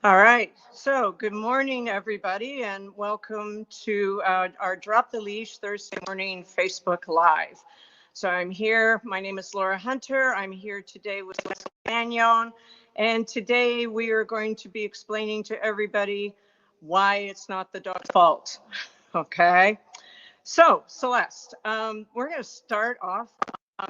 All right. So, good morning, everybody, and welcome to our Drop the Leash Thursday morning Facebook Live. So, I'm here. My name is Laura Hunter. I'm here today with Celeste Magnon, and today we are going to be explaining to everybody why it's not the dog's fault. Okay. So, Celeste, we're going to start off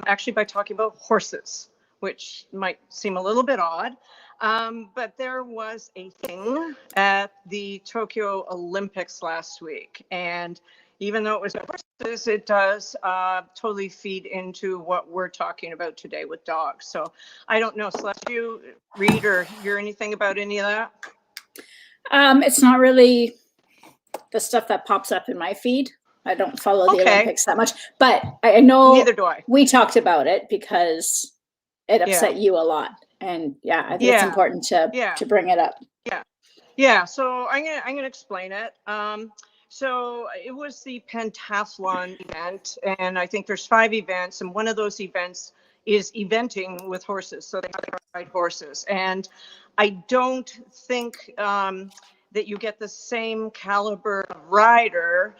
actually by talking about horses, which might seem a little bit odd. But there was a thing at the Tokyo Olympics last week. And even though it was about horses, it does totally feed into what we're talking about today with dogs. So I don't know, Celeste, do you read or hear anything about any of that? It's not really the stuff that pops up in my feed. I don't follow the Okay, Olympics that much, but I know neither do I. we talked about it because it Yeah, upset you a lot. And yeah, I think it's yeah, important to yeah. to bring it up. Yeah. Yeah, so I'm gonna explain it. So it was the pentathlon event, and I think there's 5 events, and one of those events is eventing with horses. So they ride horses, and I don't think that you get the same caliber of rider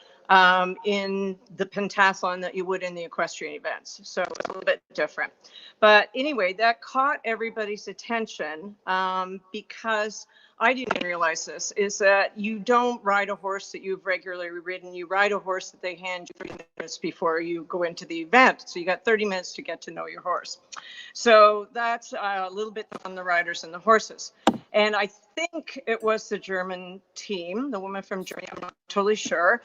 in the pentathlon that you would in the equestrian events. So it's a little bit different. But anyway, that caught everybody's attention because I didn't realize this, is that you don't ride a horse that you've regularly ridden. You ride a horse that they hand you 30 minutes before you go into the event. So you got 30 minutes to get to know your horse. So that's a little bit on the riders and the horses. And I think it was the German team, the woman from Germany, I'm not totally sure.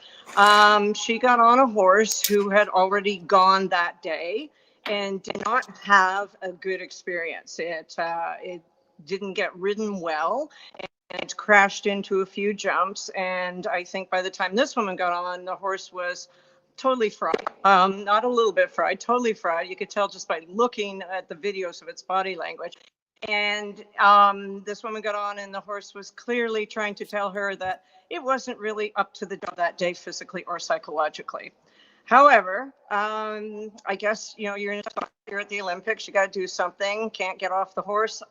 She got on a horse who had already gone that day and did not have a good experience. It didn't get ridden well and crashed into a few jumps. And I think by the time this woman got on, the horse was totally fried. Not a little bit fried, totally fried. You could tell just by looking at the videos of its body language. And this woman got on, and the horse was clearly trying to tell her that it wasn't really up to the job that day, physically or psychologically. However, I guess, you're here at the Olympics, you got to do something. Can't get off the horse,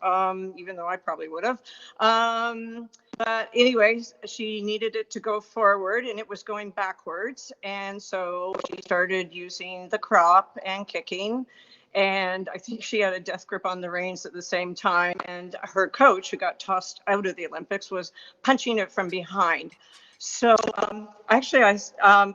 even though I probably would have. But anyways, she needed it to go forward, and it was going backwards. And so she started using the crop and kicking. And I think she had a death grip on the reins at the same time. And her coach, who got tossed out of the Olympics, was punching it from behind. So actually, I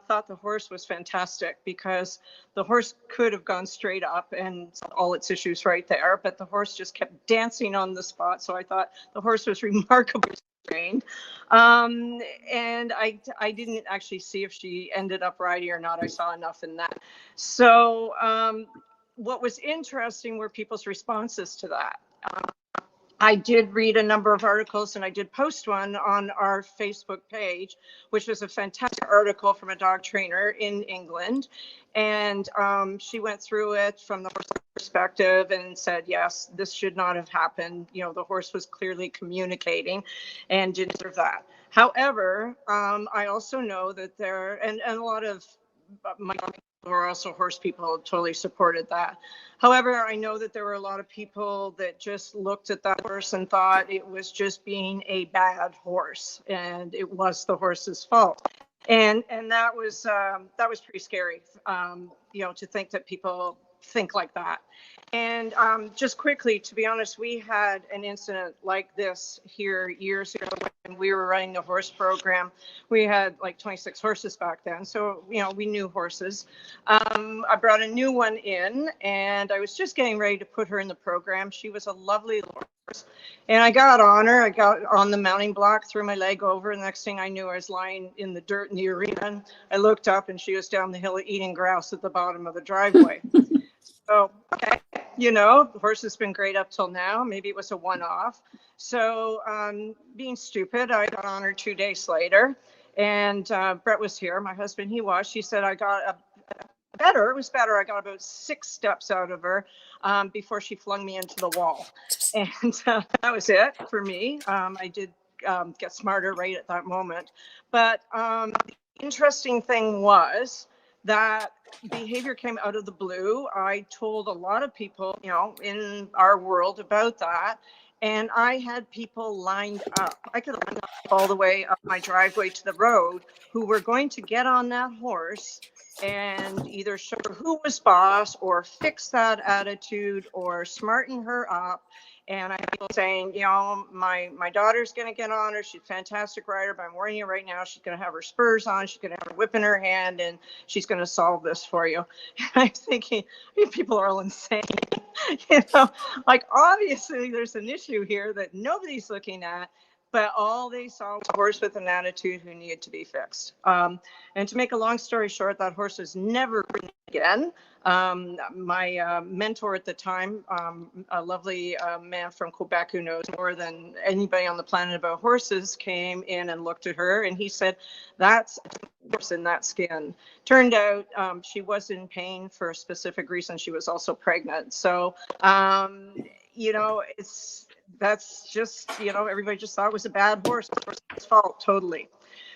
thought the horse was fantastic because the horse could have gone straight up and all its issues right there, but the horse just kept dancing on the spot. So I thought the horse was remarkably trained. And I didn't actually see if she ended up riding or not. I saw enough in that. So what was interesting were people's responses to that. I did read a number of articles, and I did post one on our Facebook page, which was a fantastic article from a dog trainer in England. And she went through it from the horse perspective and said, yes, this should not have happened. The horse was clearly communicating and didn't deserve that. However, I also know that and a lot of my who are also horse people totally supported that. However, I know that there were a lot of people that just looked at that horse and thought it was just being a bad horse, and it was the horse's fault. And that was pretty scary, to think that people think like that. And just quickly, to be honest, we had an incident like this here years ago when we were running the horse program. We had like 26 horses back then, so we knew horses. I brought a new one in, and I was just getting ready to put her in the program. She was a lovely horse, and I got on her. I got on the mounting block, threw my leg over, and the next thing I knew, I was lying in the dirt in the arena. And I looked up, and she was down the hill eating grass at the bottom of the driveway. So, okay, the horse has been great up till now. Maybe it was a one-off. So, being stupid, I got on her 2 days later, and Brett was here. My husband, she said, I got better. It was better. I got about 6 steps out of her before she flung me into the wall. And that was it for me. I did get smarter right at that moment. But the interesting thing was that behavior came out of the blue. I told a lot of people, in our world about that. And I had people lined up. I could line up all the way up my driveway to the road who were going to get on that horse and either show her who was boss or fix that attitude or smarten her up. And I had people saying, you know, my daughter's going to get on her. She's a fantastic rider, but I'm warning you right now, she's going to have her spurs on. She's going to have her whip in her hand, and she's going to solve this for you. And I'm thinking, these people are all insane. You know, like obviously there's an issue here that nobody's looking at, but all they saw was a horse with an attitude who needed to be fixed. And to make a long story short, that horse was never ridden again. My mentor at the time, a lovely man from Quebec who knows more than anybody on the planet about horses, came in and looked at her, and he said, "That's a horse in that skin." Turned out she was in pain for a specific reason. She was also pregnant. So, you know, that's just, you know, everybody just thought it was a bad horse. It was his fault, totally.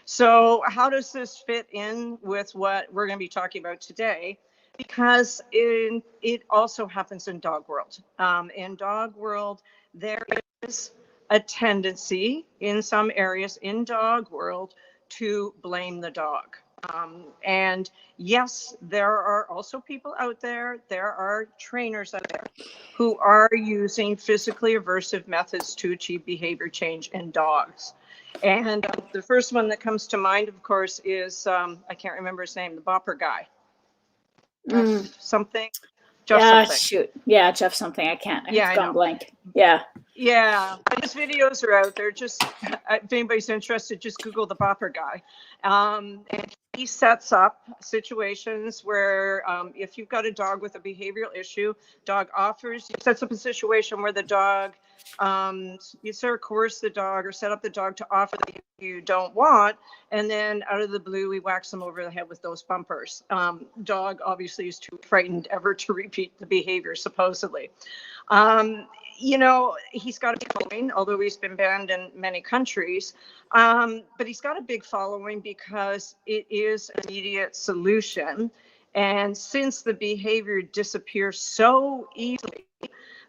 So how does this fit in with what we're going to be talking about today? Because it also happens in dog world. In dog world, there is a tendency in some areas in dog world to blame the dog. And yes, there are also people out there, there are trainers out there who are using physically aversive methods to achieve behavior change in dogs. And the first one that comes to mind, of course, is, I can't remember his name, the bopper guy. Something. Jeff Yeah, something. shoot. Yeah, Jeff something. I can't. Yeah, It's I gone know. blank. Yeah. Yeah, his videos are out there. Just if anybody's interested, just Google the bopper guy. And he sets up situations where if you've got a dog with a behavioral issue, sets up a situation where the dog, you sort of coerce the dog or set up the dog to offer the behavior you don't want, and then out of the blue, we whacks them over the head with those bumpers. Dog obviously is too frightened ever to repeat the behavior, supposedly. You know, he's got a big following, although he's been banned in many countries. But he's got a big following because it is an immediate solution. And since the behavior disappears so easily,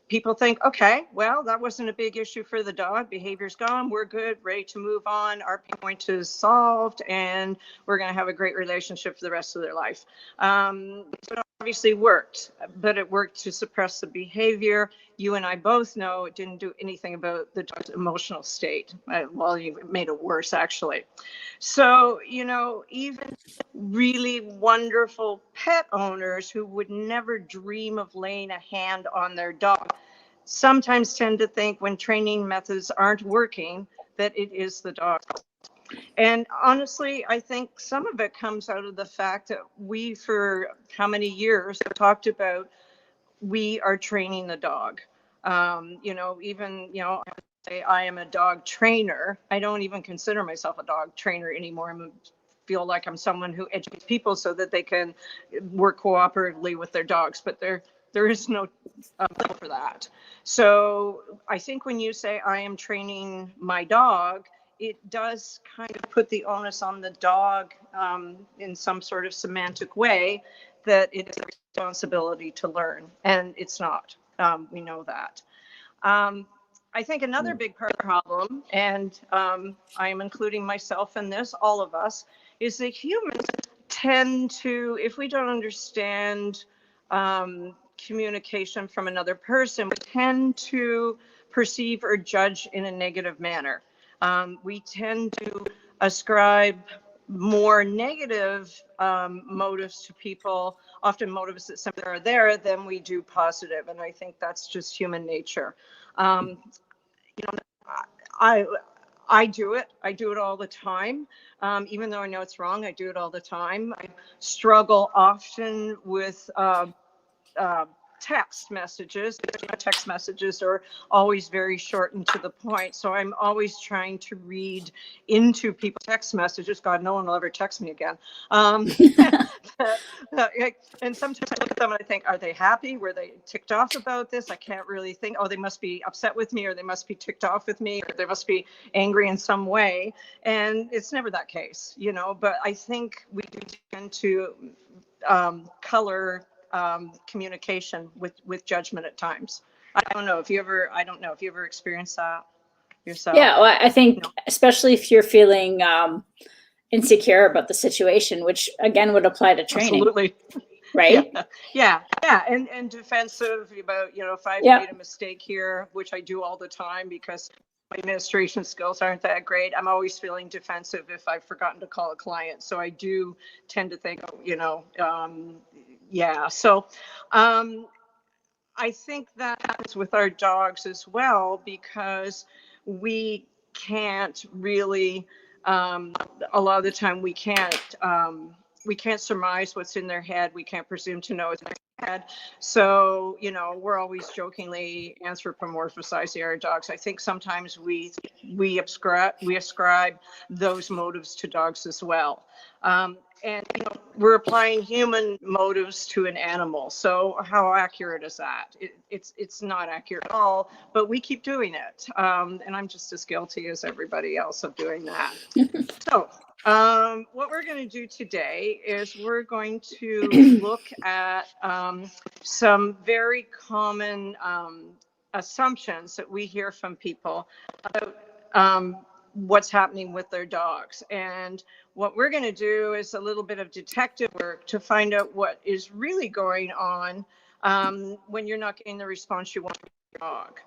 people think, okay, well, that wasn't a big issue for the dog. Behavior's gone. We're good, ready to move on. Our pain point is solved, and we're going to have a great relationship for the rest of their life. So it obviously worked, but it worked to suppress the behavior. You and I both know it didn't do anything about the dog's emotional state. Well, you made it worse, actually. So, you know, even really wonderful pet owners who would never dream of laying a hand on their dog sometimes tend to think when training methods aren't working that it is the dog. And honestly, I think some of it comes out of the fact that we, for how many years, have talked about we are training the dog. You know, even, you know, I am a dog trainer. I don't even consider myself a dog trainer anymore. I feel like I'm someone who educates people so that they can work cooperatively with their dogs, but there is no for that. So I think when you say I am training my dog, it does kind of put the onus on the dog in some sort of semantic way that it is a responsibility to learn, and it's not. We know that. I think another big part of the problem, and I am including myself in this, all of us, is that humans tend to, if we don't understand communication from another person, we tend to perceive or judge in a negative manner. We tend to ascribe more negative motives to people, often motives that simply are there, than we do positive. And I think that's just human nature. You know, I do it. I do it all the time. Even though I know it's wrong, I do it all the time. I struggle often with text messages. Text messages are always very short and to the point. So I'm always trying to read into people's text messages. God, no one will ever text me again. And sometimes I look at them and I think, are they happy? Were they ticked off about this? I can't really think, oh, they must be upset with me, or they must be ticked off with me, or they must be angry in some way. And it's never that case, you know, but I think we tend to color communication with judgment at times. I don't know if you ever experienced that yourself. Yeah, well, I think No. especially if you're feeling insecure about the situation, which again would apply to training, Absolutely. Yeah, right? yeah, and defensive about, if I've Yeah. made a mistake here, which I do all the time because my administration skills aren't that great. I'm always feeling defensive if I've forgotten to call a client. So I do tend to think, yeah. So I think that happens with our dogs as well because we can't really, a lot of the time we can't surmise what's in their head. We can't presume to know what's in their head. So, we're always jokingly anthropomorphizing our dogs. I think sometimes we ascribe those motives to dogs as well. And we're applying human motives to an animal. So how accurate is that? It's not accurate at all, but we keep doing it. And I'm just as guilty as everybody else of doing that. So what we're going to do today is we're going to look at some very common assumptions that we hear from people about what's happening with their dogs. And what we're going to do is a little bit of detective work to find out what is really going on when you're not getting the response you want from your dog.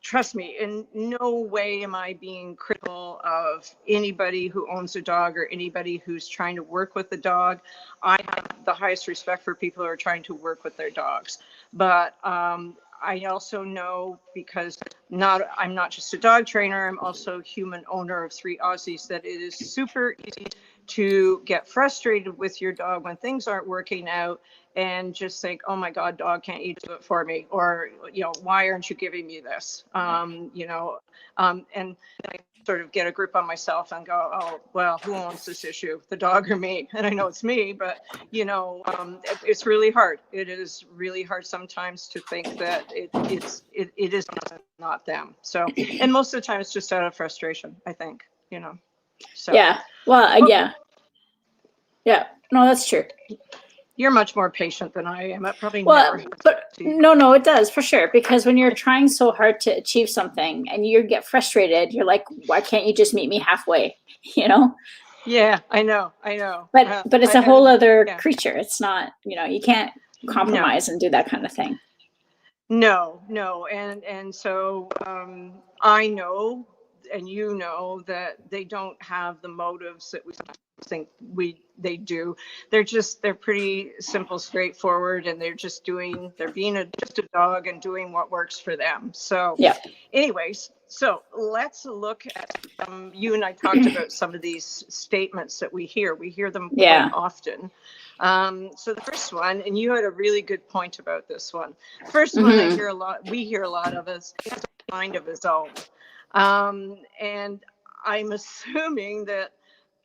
Trust me, in no way am I being critical of anybody who owns a dog or anybody who's trying to work with a dog. I have the highest respect for people who are trying to work with their dogs. But I also know, because I'm not just a dog trainer, I'm also human owner of 3 Aussies, that it is super easy to get frustrated with your dog when things aren't working out and just think, oh my God, dog, can't you do it for me? Or, why aren't you giving me this? And I sort of get a grip on myself and go, oh, well, who owns this issue, the dog or me? And I know it's me, but, it's really hard. It is really hard sometimes to think that it is not them. So, and most of the time it's just out of frustration, I think, so. Yeah. Well, yeah. Yeah. No, that's true. You're much more patient than I am. That probably Well, never. but no, it does for sure. Because when you're trying so hard to achieve something and you get frustrated, you're like, why can't you just meet me halfway? Yeah, I know. But it's a whole other creature. It's not, you can't compromise and do that kind of thing. No. And so I know, and that they don't have the motives that we think they do. They're pretty simple, straightforward, and they're being just a dog and doing what works for them. So yeah. Anyways, so let's look at you and I talked about some of these statements that we hear. We hear them quite often. So the first one, and you had a really good point about this one. The first one we hear a lot of is a mind of his own. And I'm assuming that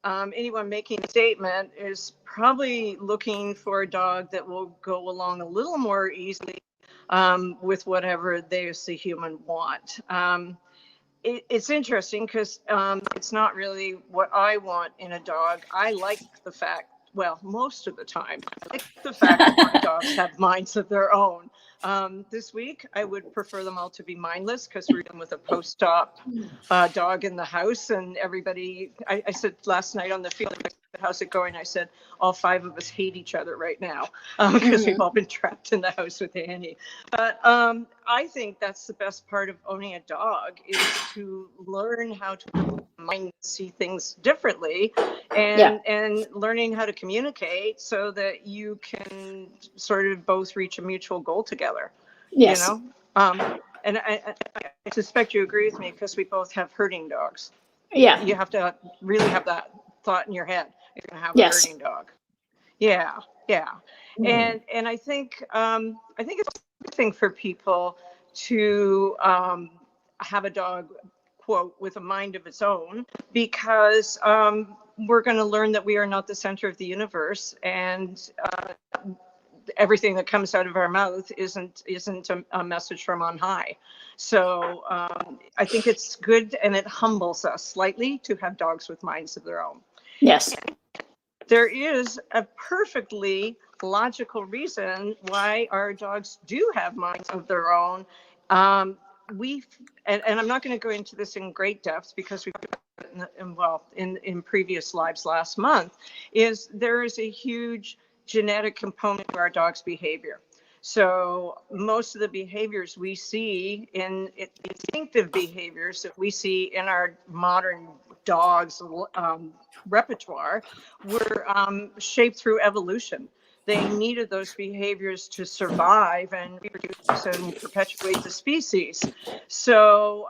anyone making a statement is probably looking for a dog that will go along a little more easily with whatever they as the human want. It's interesting because it's not really what I want in a dog. I like the fact, well, most of the time, I like the fact that my dogs have minds of their own. This week, I would prefer them all to be mindless because we're dealing with a post-op dog in the house, and everybody, I said last night on the field, how's it going? I said, all 5 of us hate each other right now because we've all been trapped in the house with Annie. But I think that's the best part of owning a dog is to learn how to see things differently and learning how to communicate so that you can sort of both reach a mutual goal together. Yes. And I suspect you agree with me because we both have herding dogs. Yeah. You have to really have that thought in your head if you're gonna have a herding dog. Yeah. And I think it's a good thing for people to have a dog, quote, with a mind of its own, because we're going to learn that we are not the center of the universe, and everything that comes out of our mouth isn't a message from on high. So I think it's good, and it humbles us slightly to have dogs with minds of their own. Yes. There is a perfectly logical reason why our dogs do have minds of their own. Um, and I'm not going to go into this in great depth because we in previous lives last month, is there is a huge genetic component to our dog's behavior. So most of the behaviors we see in instinctive behaviors that we see in our modern dogs repertoire were shaped through evolution. They needed those behaviors to survive and reproduce and perpetuate the species. So,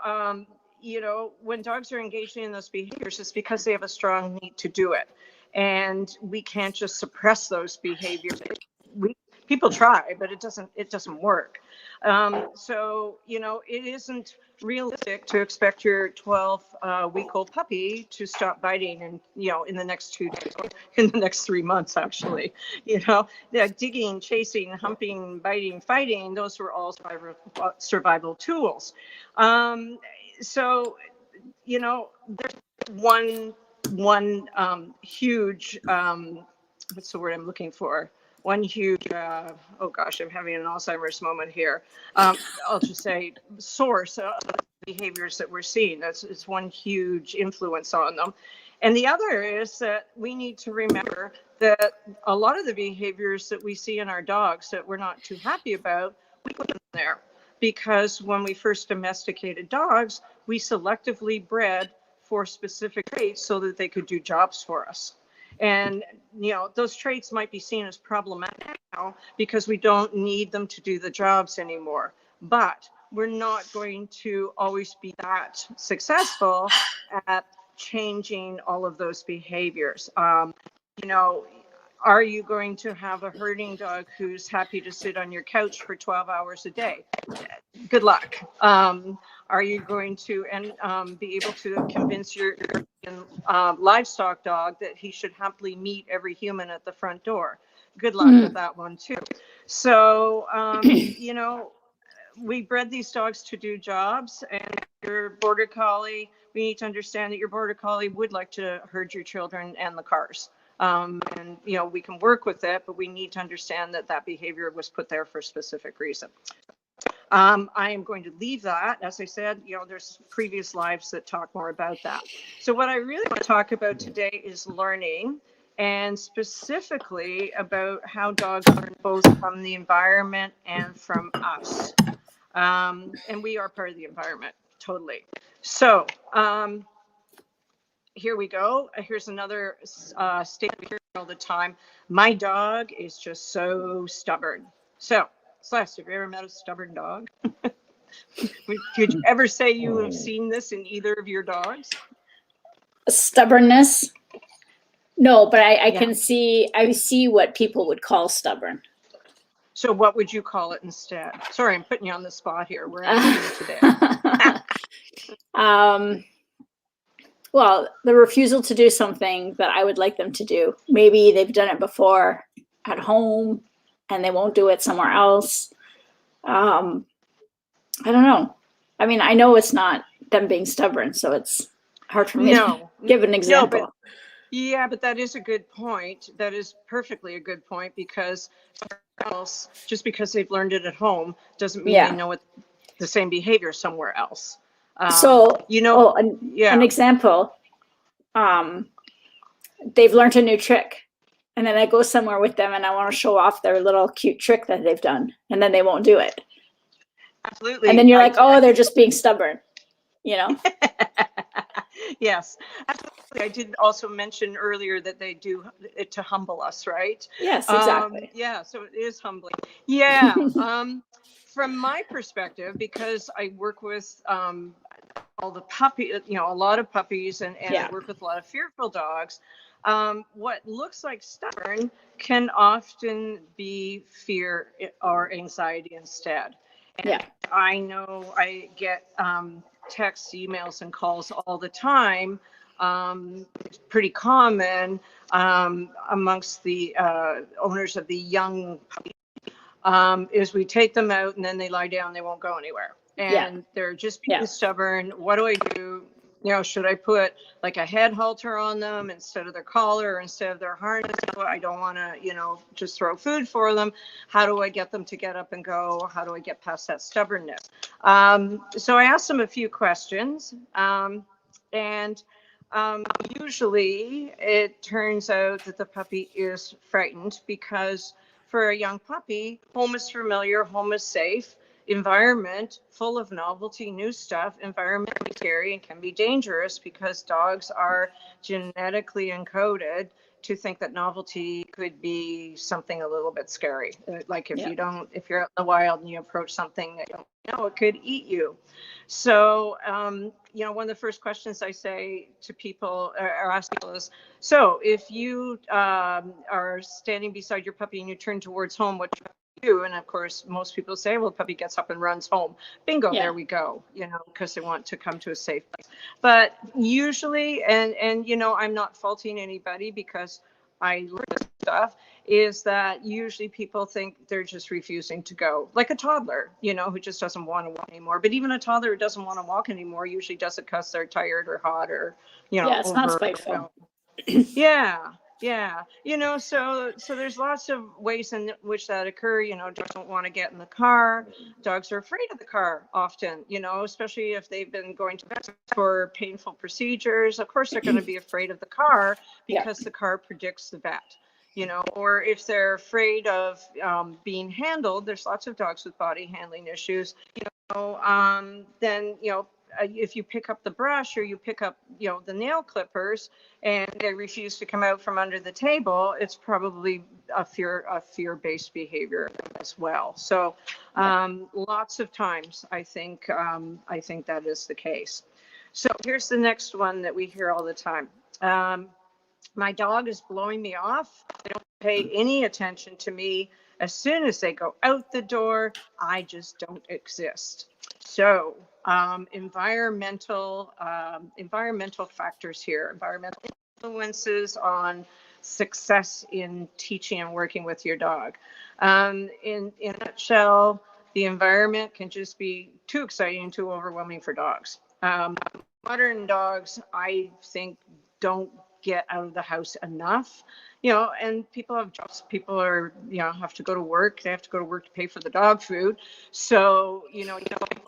when dogs are engaging in those behaviors, it's because they have a strong need to do it. And we can't just suppress those behaviors. People try, but it doesn't work. So, it isn't realistic to expect your 12-week-old puppy to stop biting and, in the next 2 days, or in the next 3 months, actually. Digging, chasing, humping, biting, fighting, those were all survival tools. So, there's one huge, what's the word I'm looking for? One huge, oh gosh, I'm having an Alzheimer's moment here. I'll just say source of behaviors that we're seeing. It's one huge influence on them. And the other is that we need to remember that a lot of the behaviors that we see in our dogs that we're not too happy about, we put them there. Because when we first domesticated dogs, we selectively bred for specific traits so that they could do jobs for us. And, those traits might be seen as problematic now because we don't need them to do the jobs anymore. But we're not going to always be that successful at changing all of those behaviors. Are you going to have a herding dog who's happy to sit on your couch for 12 hours a day? Good luck. Are you going to be able to convince your livestock dog that he should happily meet every human at the front door? Good luck with that one too. So, we bred these dogs to do jobs, and your border collie, we need to understand that your border collie would like to herd your children and the cars. And we can work with it, but we need to understand that behavior was put there for a specific reason. I am going to leave that. As I said, there's previous lives that talk more about that. So what I really want to talk about today is learning, and specifically about how dogs learn both from the environment and from us. And we are part of the environment, totally. So here we go. Here's another statement we hear all the time. My dog is just so stubborn. So, Celeste, have you ever met a stubborn dog? Could you ever say you have seen this in either of your dogs? Stubbornness? No, but I see what people would call stubborn. So what would you call it instead? Sorry, I'm putting you on the spot here. We're asking today. Well, the refusal to do something that I would like them to do. Maybe they've done it before at home and they won't do it somewhere else. I don't know. I mean, I know it's not them being stubborn, so it's hard for me to give an example. But that is a good point. That is perfectly a good point, because else, just because they've learned it at home doesn't mean they know the same behavior somewhere else. An example, they've learned a new trick, and then I go somewhere with them and I want to show off their little cute trick that they've done, and then they won't do it. Absolutely. And then you're like, they're just being stubborn, Yes, absolutely. I did also mention earlier that they do it to humble us, right? Yes, exactly. So it is humbling. Yeah. From my perspective, because I work with all the a lot of puppies, and I work with a lot of fearful dogs. What looks like stubborn can often be fear or anxiety instead. And I know I get texts, emails, and calls all the time. It's pretty common amongst the owners of the young puppies, is we take them out and then they lie down, they won't go anywhere. And they're just being stubborn. What do I do? Should I put like a head halter on them instead of their collar or instead of their harness? I don't want to, just throw food for them. How do I get them to get up and go? How do I get past that stubbornness? So I asked them a few questions, and usually it turns out that the puppy is frightened because for a young puppy, home is familiar, home is safe. Environment full of novelty, new stuff, environment can be scary and can be dangerous because dogs are genetically encoded to think that novelty could be something a little bit scary. Like if you're out in the wild and you approach something that you don't know, it could eat you. So, one of the first questions I say to people or ask people is, so if you are standing beside your puppy and you turn towards home, what do? And of course, most people say, well, the puppy gets up and runs home. Bingo, there we go, because they want to come to a safe place. But usually, and I'm not faulting anybody because I learn this stuff, is that usually people think they're just refusing to go, like a toddler, who just doesn't want to walk anymore. But even a toddler who doesn't want to walk anymore usually does it because they're tired or hot or, it's not spiteful. Yeah. So there's lots of ways in which that occur. Dogs don't want to get in the car. Dogs are afraid of the car often, especially if they've been going to vet for painful procedures. Of course, they're going to be afraid of the car because the car predicts the vet. Or if they're afraid of being handled, there's lots of dogs with body handling issues. Then if you pick up the brush or you pick up the nail clippers and they refuse to come out from under the table, it's probably a fear-based behavior as well. So lots of times I think that is the case. So here's the next one that we hear all the time. My dog is blowing me off. They don't pay any attention to me. As soon as they go out the door, I just don't exist. So environmental factors here, environmental influences on success in teaching and working with your dog. In a nutshell, the environment can just be too exciting and too overwhelming for dogs. Modern dogs, I think, don't get out of the house enough, and people have jobs. People are, have to go to work. They have to go to work to pay for the dog food. So,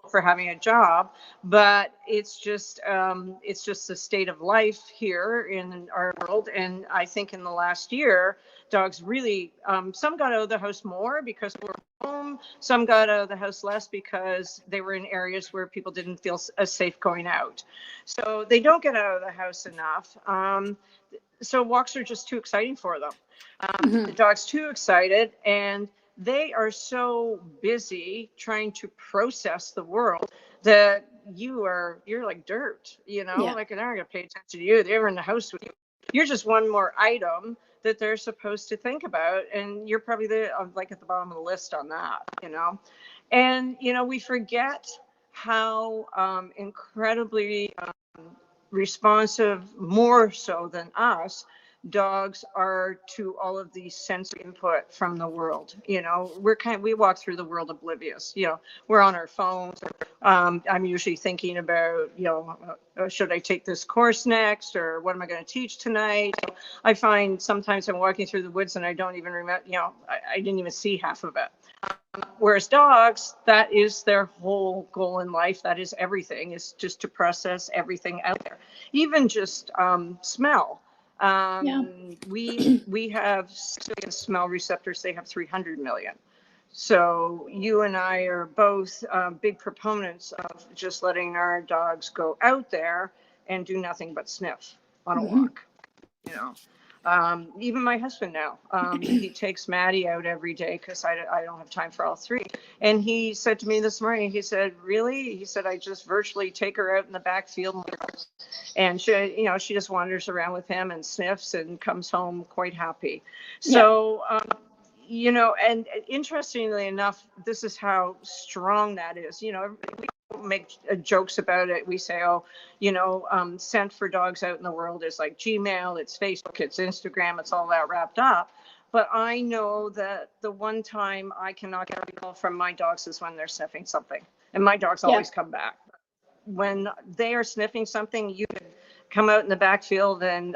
for having a job, but it's just the state of life here in our world. And I think in the last year, dogs really, some got out of the house more because we're home. Some got out of the house less because they were in areas where people didn't feel as safe going out. So they don't get out of the house enough. So walks are just too exciting for them. The dog's too excited, and they are so busy trying to process the world that you're like dirt, like they're not going to pay attention to you. They're in the house with you. You're just one more item that they're supposed to think about, and you're probably like at the bottom of the list on that, And we forget how incredibly responsive, more so than us, dogs are to all of these sensory input from the world. We walk through the world oblivious. We're on our phones. I'm usually thinking about, should I take this course next, or what am I going to teach tonight? So I find sometimes I'm walking through the woods and I don't even remember, I didn't even see half of it. Whereas dogs, that is their whole goal in life. That is everything, is just to process everything out there. Even just smell. We have 6 million smell receptors. They have 300 million. So you and I are both big proponents of just letting our dogs go out there and do nothing but sniff on a walk. Even my husband now, he takes Maddie out every day because I don't have time for all three. And he said to me this morning, he said, really? He said, I just virtually take her out in the back field and she just wanders around with him and sniffs and comes home quite happy. So, and interestingly enough, this is how strong that is. We make jokes about it. We say, scent for dogs out in the world is like Gmail, it's Facebook, it's Instagram, it's all that wrapped up. But I know that the one time I cannot get a recall from my dogs is when they're sniffing something. And my dogs always come back. when they are sniffing something, you could come out in the backfield and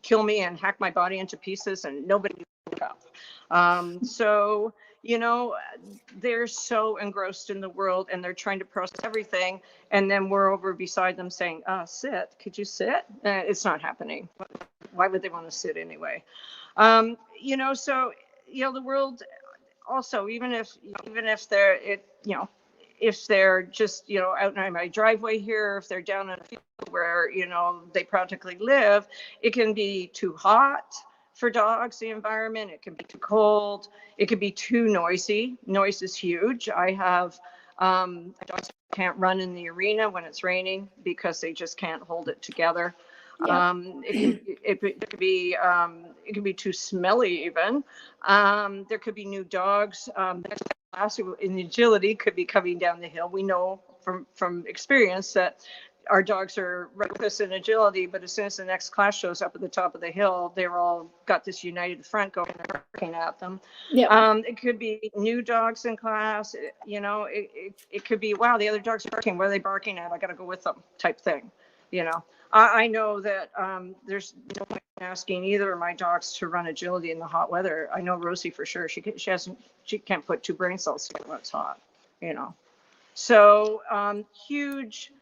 kill me and hack my body into pieces, and nobody would wake up. So, you know, they're so engrossed in the world, and they're trying to process everything. And then we're over beside them saying, sit, could you sit? It's not happening. Why would they want to sit anyway? You know, so, you know, the world also, even if they're, if they're just, you know, out in my driveway here, if they're down in a field where, you know, they practically live, it can be too hot for dogs, the environment. It can be too cold. It could be too noisy. Noise is huge. I have dogs can't run in the arena when it's raining because they just can't hold it together. Yeah. It could be too smelly even. There could be new dogs. Class in agility could be coming down the hill. We know from experience that our dogs are reckless in agility, but as soon as the next class shows up at the top of the hill, they're all got this united front going and barking at them. Yeah. It could be new dogs in class. You know, it could be, wow, the other dog's barking. What are they barking at? I got to go with them type thing. You know, I know that there's no point in asking either of my dogs to run agility in the hot weather. I know Rosie for sure. She can't put two brain cells together when it's hot. You know, so huge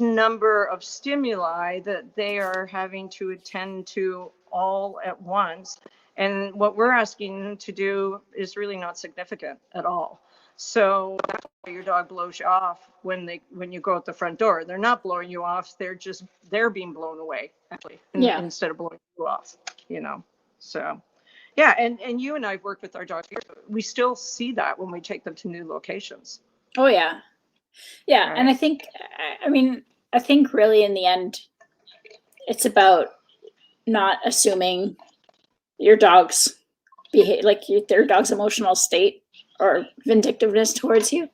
number of stimuli that they are having to attend to all at once. And what we're asking them to do is really not significant at all. So that's why your dog blows you off when you go out the front door. They're not blowing you off. They're being blown away, actually, instead of blowing you off, you know. So yeah, and you and I've worked with our dogs. We still see that when we take them to new locations. Oh yeah. Yeah. Right. And I think really in the end, it's about not assuming your dog's their dog's emotional state or vindictiveness towards you.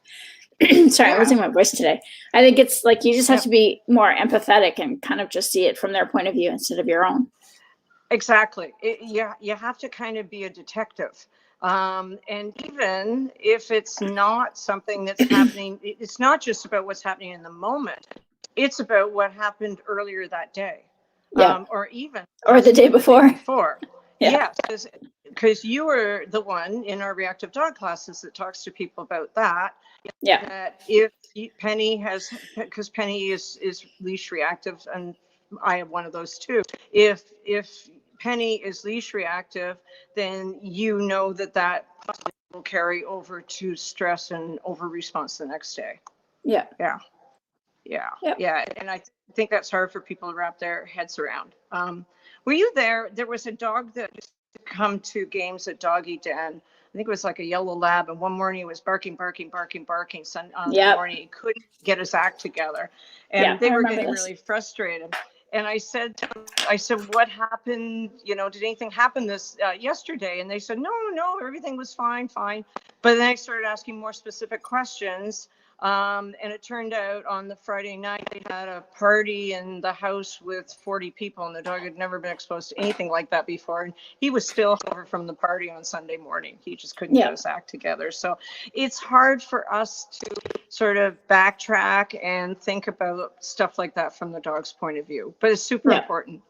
Sorry, I'm losing my voice today. I think it's like you just have to be more empathetic and kind of just see it from their point of view instead of your own. Exactly. You have to kind of be a detective. And even if it's not something that's happening, it's not just about what's happening in the moment. It's about what happened earlier that day. Yeah. Or even the day before. Yeah. Yes, because you were the one in our reactive dog classes that talks to people about that. Yeah. That if Penny because Penny is leash reactive, and I have one of those too. If Penny is leash reactive, then you know that possibly will carry over to stress and over response the next day. Yeah. And I think that's hard for people to wrap their heads around. Were you there? There was a dog that used to come to games at Doggy Den. I think it was like a yellow lab, and one morning he was barking. The morning he couldn't get his act together, and they were getting really frustrated. And I said, what happened? You know, did anything happen this yesterday? And they said, no, everything was fine. But then I started asking more specific questions. And it turned out on the Friday night, they had a party in the house with 40 people, and the dog had never been exposed to anything like that before. And he was still over from the party on Sunday morning. He just couldn't get his act together. So it's hard for us to sort of backtrack and think about stuff like that from the dog's point of view. But it's super important,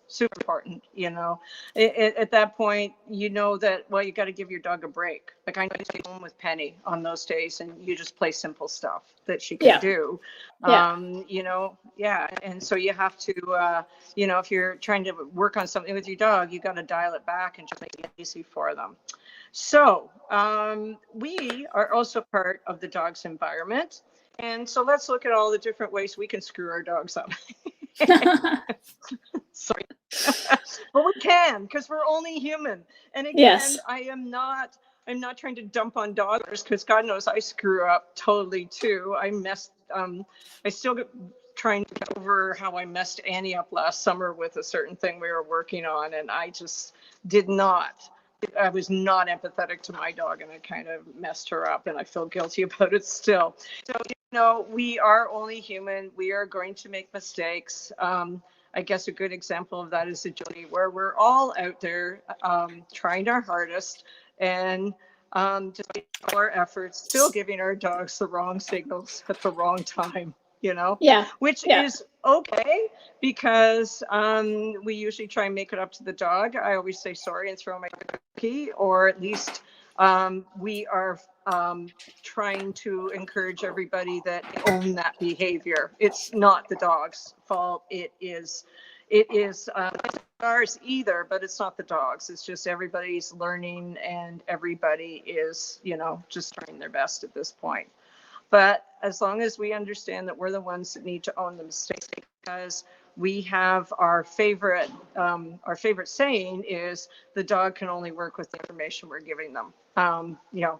you know. At that point, you know that, well, you got to give your dog a break. Like I know you stay home with Penny on those days, and you just play simple stuff that she can do. You know, and so you have to, you know, if you're trying to work on something with your dog, you got to dial it back and just make it easy for them. So we are also part of the dog's environment. And so let's look at all the different ways we can screw our dogs up. Sorry. But we can, because we're only human. And again, I'm not trying to dump on doggers, because God knows I screw up totally too. I still get trying to get over how I messed Annie up last summer with a certain thing we were working on, and I just I was not empathetic to my dog, and I kind of messed her up, and I feel guilty about it still. So, you know, we are only human. We are going to make mistakes. I guess a good example of that is agility, where we're all out there trying our hardest, and despite our efforts, still giving our dogs the wrong signals at the wrong time, Yeah. which Yeah. is okay because we usually try and make it up to the dog. I always say sorry and throw my cookie, or at least we are trying to encourage everybody that own that behavior. It's not the dog's fault. It is ours either, but it's not the dogs. It's just everybody's learning and everybody is, just trying their best at this point. But as long as we understand that we're the ones that need to own the mistakes, because we have our favorite saying is the dog can only work with the information we're giving them.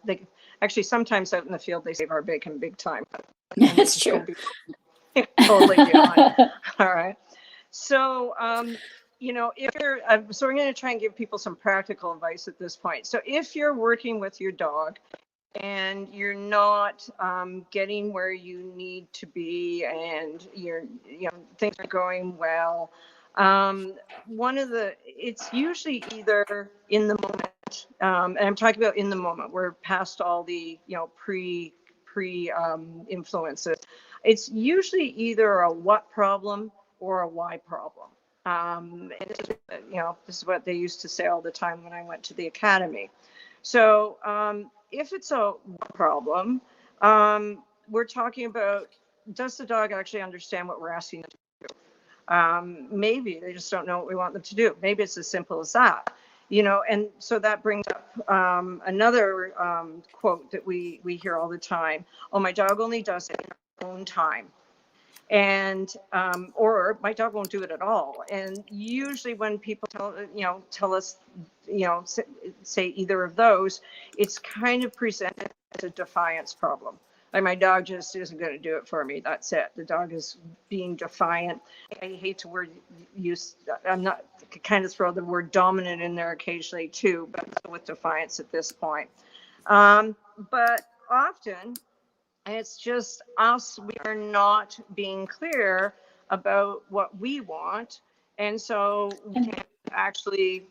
They actually sometimes out in the field they save our bacon big time. It's true. Totally beyond. All right. So, if you're, so we're going to try and give people some practical advice at this point. So if you're working with your dog and you're not getting where you need to be and things are going well, it's usually either in the moment, and I'm talking about in the moment, we're past all the, pre influences. It's usually either a what problem or a why problem. This is what they used to say all the time when I went to the academy. So if it's a problem, we're talking about, does the dog actually understand what we're asking them to do? Maybe they just don't know what we want them to do. Maybe it's as simple as that. And so that brings up another quote that we hear all the time. Oh, my dog only does it in her own time. And or my dog won't do it at all. And usually when people tell us, say either of those, it's kind of presented as a defiance problem. Like, my dog just isn't going to do it for me. That's it. The dog is being defiant. I hate to word use. I'm not kind of throw the word dominant in there occasionally too, but with defiance at this point. But often it's just us. We are not being clear about what we want. And so we can't actually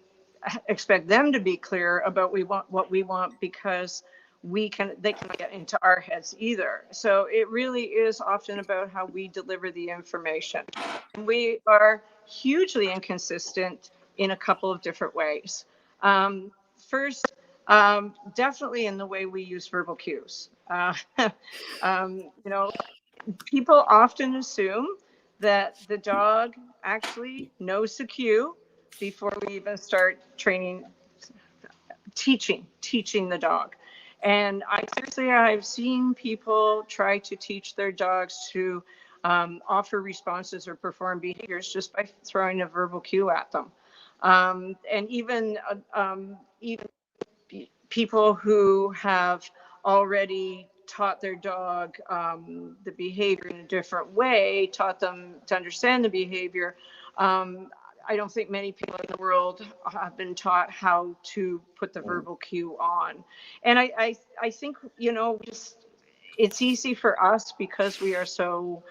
expect them to be clear about what we want, because they can't get into our heads either. So it really is often about how we deliver the information. And we are hugely inconsistent in a couple of different ways. First, definitely in the way we use verbal cues. People often assume that the dog actually knows the cue before we even start teaching the dog. And I've seen people try to teach their dogs to offer responses or perform behaviors just by throwing a verbal cue at them. And even people who have already taught their dog the behavior in a different way, taught them to understand the behavior. I don't think many people in the world have been taught how to put the verbal cue on. And I think, it's easy for us because we are so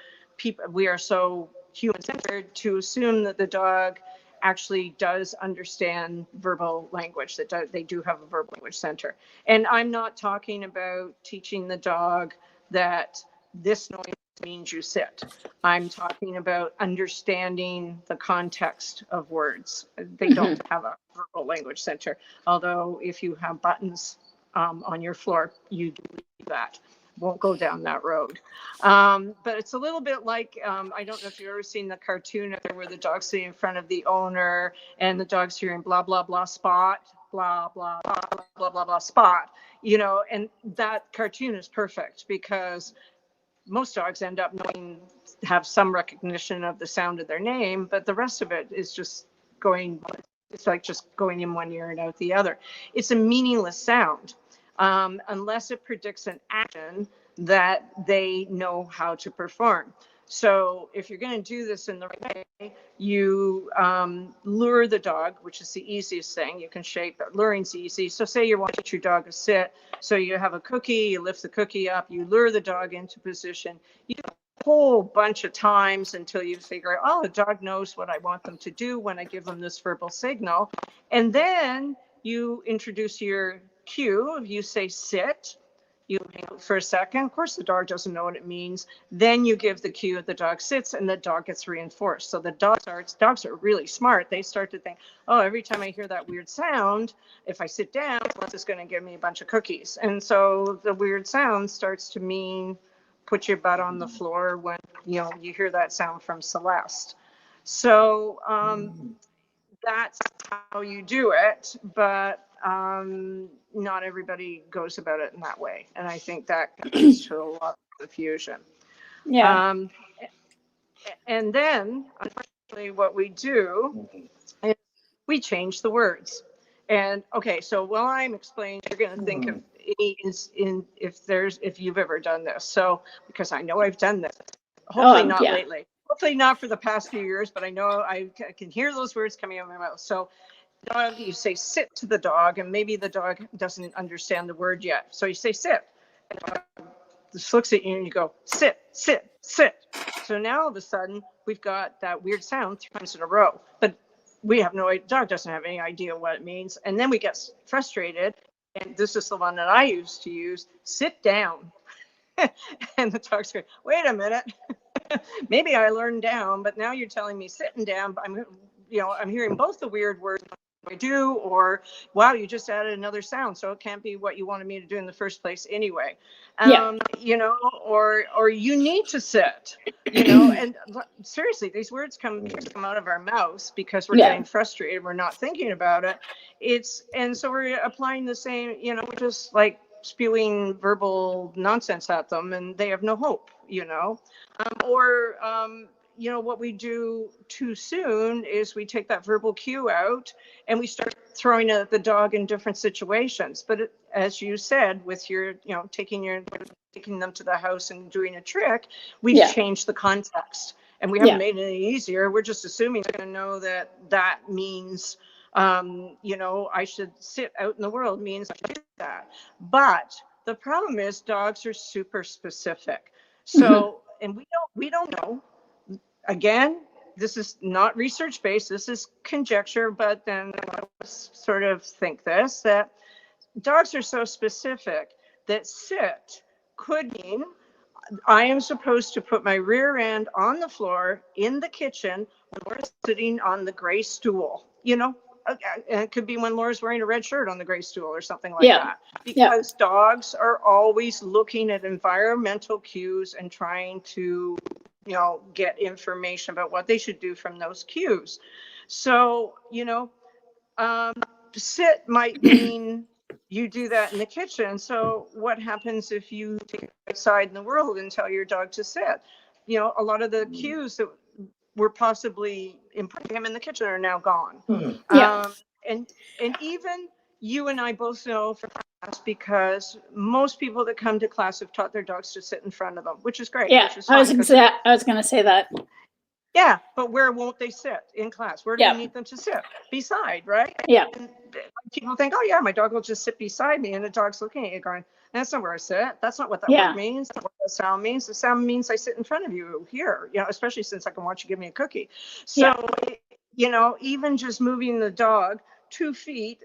human-centered to assume that the dog actually does understand verbal language, that they do have a verbal language center. And I'm not talking about teaching the dog that this noise means you sit. I'm talking about understanding the context of words. They don't have a verbal language center, although if you have buttons on your floor, you do that. Won't go down that road. But it's a little bit like, I don't know if you've ever seen the cartoon where the dog's sitting in front of the owner and the dog's hearing blah, blah, blah, spot, blah, blah, blah, blah, blah, blah, spot, and that cartoon is perfect because most dogs end up have some recognition of the sound of their name, but the rest of it is just it's like just going in one ear and out the other. It's a meaningless sound. Unless it predicts an action that they know how to perform. So if you're going to do this in the right way, you lure the dog, which is the easiest thing. You can shape, but luring's easy. So say you want to teach your dog to sit. So you have a cookie, you lift the cookie up, you lure the dog into position. You do a whole bunch of times until you figure out, oh, the dog knows what I want them to do when I give them this verbal signal. And then you introduce your cue. If you say sit, you wait for a second. Of course, the dog doesn't know what it means. Then you give the cue, the dog sits, and the dog gets reinforced. So the dogs are really smart. They start to think, oh, every time I hear that weird sound, if I sit down, Celeste is going to give me a bunch of cookies. And so the weird sound starts to mean put your butt on the floor when, you know, you hear that sound from Celeste. So that's how you do it, but not everybody goes about it in that way. And I think that leads to a lot of confusion. Yeah. And then, unfortunately, what we do is we change the words. And okay, so while I'm explaining, you're going to think of any if you've ever done this. So because I know I've done this, hopefully not yeah. lately, hopefully not for the past few years, but I know I can hear those words coming out of my mouth. So dog, you say sit to the dog, and maybe the dog doesn't understand the word yet. So you say sit. And the dog just looks at you and you go sit, sit, sit. So now all of a sudden we've got that weird sound 3 times in a row, but we have no idea. Dog doesn't have any idea what it means, and then we get frustrated. And this is the one that I used to use: sit down. And the dog's going, wait a minute. Maybe I learned down, but now you're telling me sitting down. But I'm hearing both the weird words I do, or wow, you just added another sound, so it can't be what you wanted me to do in the first place anyway. Or you need to sit. And seriously, these words come out of our mouths because we're getting frustrated. We're not thinking about it. And so we're applying the same. We're just like spewing verbal nonsense at them, and they have no hope. What we do too soon is we take that verbal cue out and we start throwing at the dog in different situations. But as you said, with your, taking them to the house and doing a trick, we've changed the context, and we haven't made it any easier. We're just assuming they're going to know that means, I should sit out in the world means I should do that. But the problem is dogs are super specific. So, and we don't know. Again, this is not research based, this is conjecture, but then I sort of think that dogs are so specific that sit could mean I am supposed to put my rear end on the floor in the kitchen when Laura's sitting on the gray stool, and it could be when Laura's wearing a red shirt on the gray stool or something like that. Because dogs are always looking at environmental cues and trying to get information about what they should do from those cues. So, sit might mean you do that in the kitchen. So what happens if you take it outside in the world and tell your dog to sit? A lot of the cues that were possibly improving him in the kitchen are now gone. And even you and I both know from class, because most people that come to class have taught their dogs to sit in front of them, which is great. Yeah, which is I was going to say that. Yeah, but where won't they sit in class? Where do you need them to sit? Beside, right? Yeah. And people think, oh yeah, my dog will just sit beside me, and the dog's looking at you going, that's not where I sit. That's not what that word means. That's not what the sound means. The sound means I sit in front of you here, especially since I can watch you give me a cookie. So, even just moving the dog 2 feet,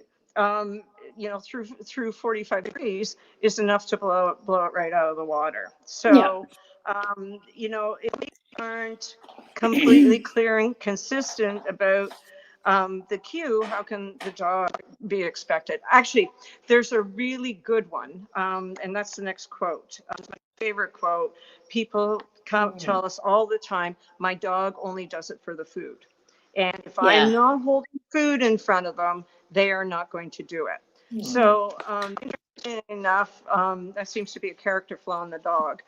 through 45 degrees is enough to blow it right out of the water. So, if we aren't completely clear and consistent about the cue, how can the dog be expected? Actually, there's a really good one, and that's the next quote. My favorite quote. People tell us all the time, my dog only does it for the food. And if I'm not holding food in front of them, they are not going to do it. So, interesting enough, that seems to be a character flaw in the dog.